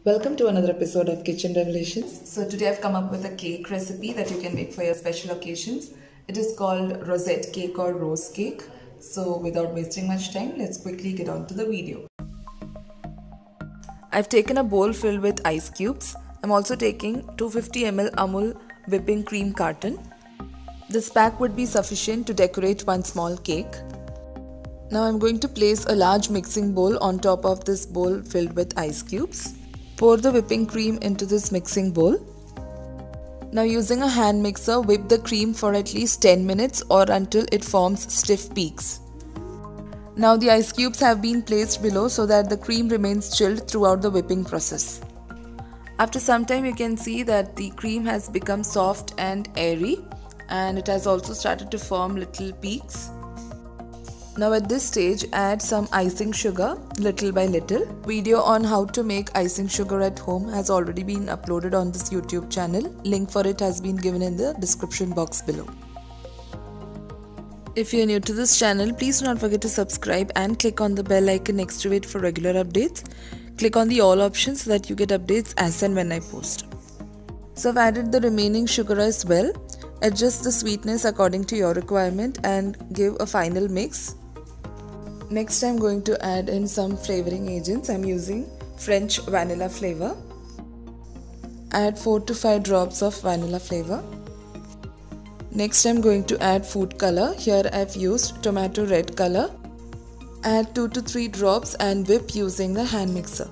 Welcome to another episode of Kitchen Revelations. So today I've come up with a cake recipe that you can make for your special occasions. It is called rosette cake or rose cake. So without wasting much time, let's quickly get on to the video. I've taken a bowl filled with ice cubes. I'm also taking 250 ml Amul whipping cream carton. This pack would be sufficient to decorate one small cake. Now I'm going to place a large mixing bowl on top of this bowl filled with ice cubes. Pour the whipping cream into this mixing bowl. Now using a hand mixer, whip the cream for at least 10 minutes or until it forms stiff peaks. Now the ice cubes have been placed below so that the cream remains chilled throughout the whipping process. After some time you can see that the cream has become soft and airy and it has also started to form little peaks. Now at this stage add some icing sugar little by little. Video on how to make icing sugar at home has already been uploaded on this YouTube channel. Link for it has been given in the description box below. If you are new to this channel, please do not forget to subscribe and click on the bell icon next to it for regular updates. Click on the all option so that you get updates as and when I post. So I've added the remaining sugar as well. Adjust the sweetness according to your requirement and give a final mix. Next I'm going to add in some flavoring agents. I'm using French vanilla flavor. Add 4 to 5 drops of vanilla flavor. Next I'm going to add food color. Here I've used tomato red color. Add 2 to 3 drops and whip using the hand mixer.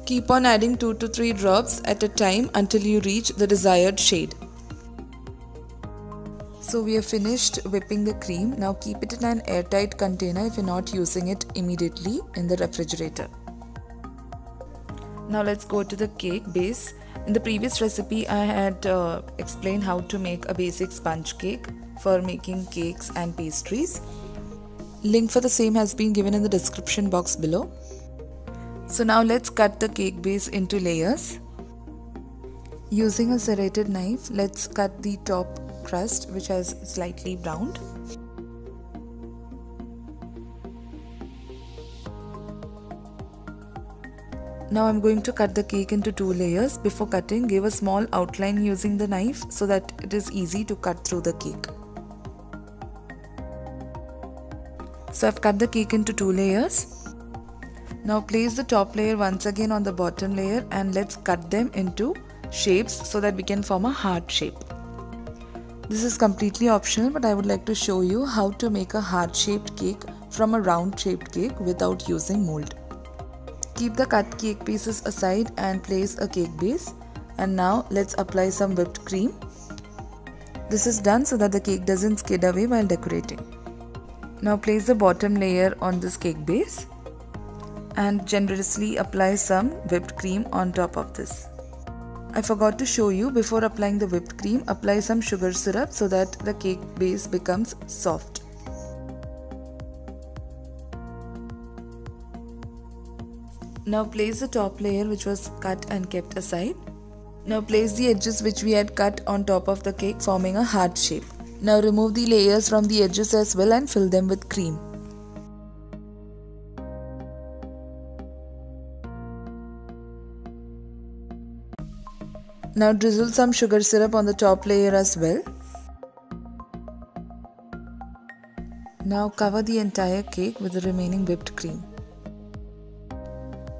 Keep on adding 2 to 3 drops at a time until you reach the desired shade. So we have finished whipping the cream. Now keep it in an airtight container if you're not using it immediately in the refrigerator. Now let's go to the cake base. In the previous recipe I had explained how to make a basic sponge cake for making cakes and pastries. Link for the same has been given in the description box below. So now let's cut the cake base into layers. Using a serrated knife, let's cut the top crust which has slightly browned. Now I'm going to cut the cake into 2 layers. Before cutting, give a small outline using the knife so that it is easy to cut through the cake. So I've cut the cake into 2 layers. Now place the top layer once again on the bottom layer and let's cut them into shapes so that we can form a heart shape. This is completely optional, but I would like to show you how to make a heart-shaped cake from a round-shaped cake without using mold. Keep the cut cake pieces aside and place a cake base. And now let's apply some whipped cream. This is done so that the cake doesn't skid away while decorating. Now place the bottom layer on this cake base and generously apply some whipped cream on top of this. I forgot to show you, before applying the whipped cream, apply some sugar syrup so that the cake base becomes soft. Now place the top layer which was cut and kept aside. Now place the edges which we had cut on top of the cake, forming a heart shape. Now remove the layers from the edges as well and fill them with cream. Now drizzle some sugar syrup on the top layer as well. Now cover the entire cake with the remaining whipped cream.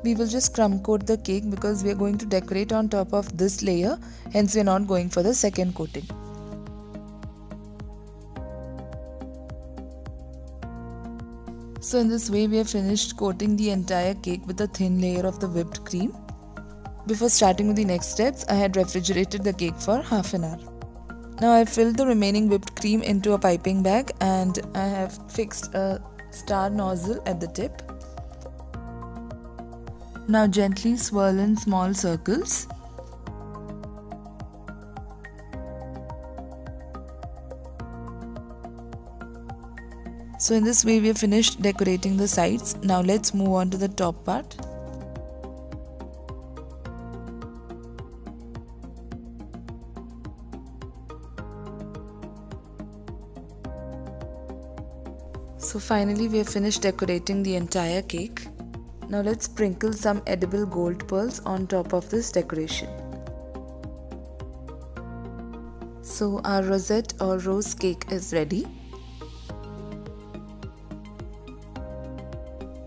We will just crumb coat the cake because we are going to decorate on top of this layer, hence we are not going for the second coating. So in this way we have finished coating the entire cake with a thin layer of the whipped cream. Before starting with the next steps, I had refrigerated the cake for half an hour. Now I have filled the remaining whipped cream into a piping bag and I have fixed a star nozzle at the tip. Now gently swirl in small circles. So in this way we have finished decorating the sides. Now let's move on to the top part. So finally we have finished decorating the entire cake. Now let's sprinkle some edible gold pearls on top of this decoration. So our rosette or rose cake is ready.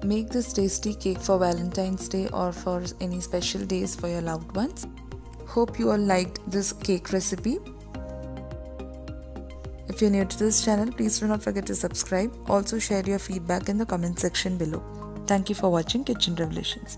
Make this tasty cake for Valentine's Day or for any special days for your loved ones. Hope you all liked this cake recipe. If you're new to this channel, please do not forget to subscribe. Also share your feedback in the comment section below. Thank you for watching Kitchen Revelations.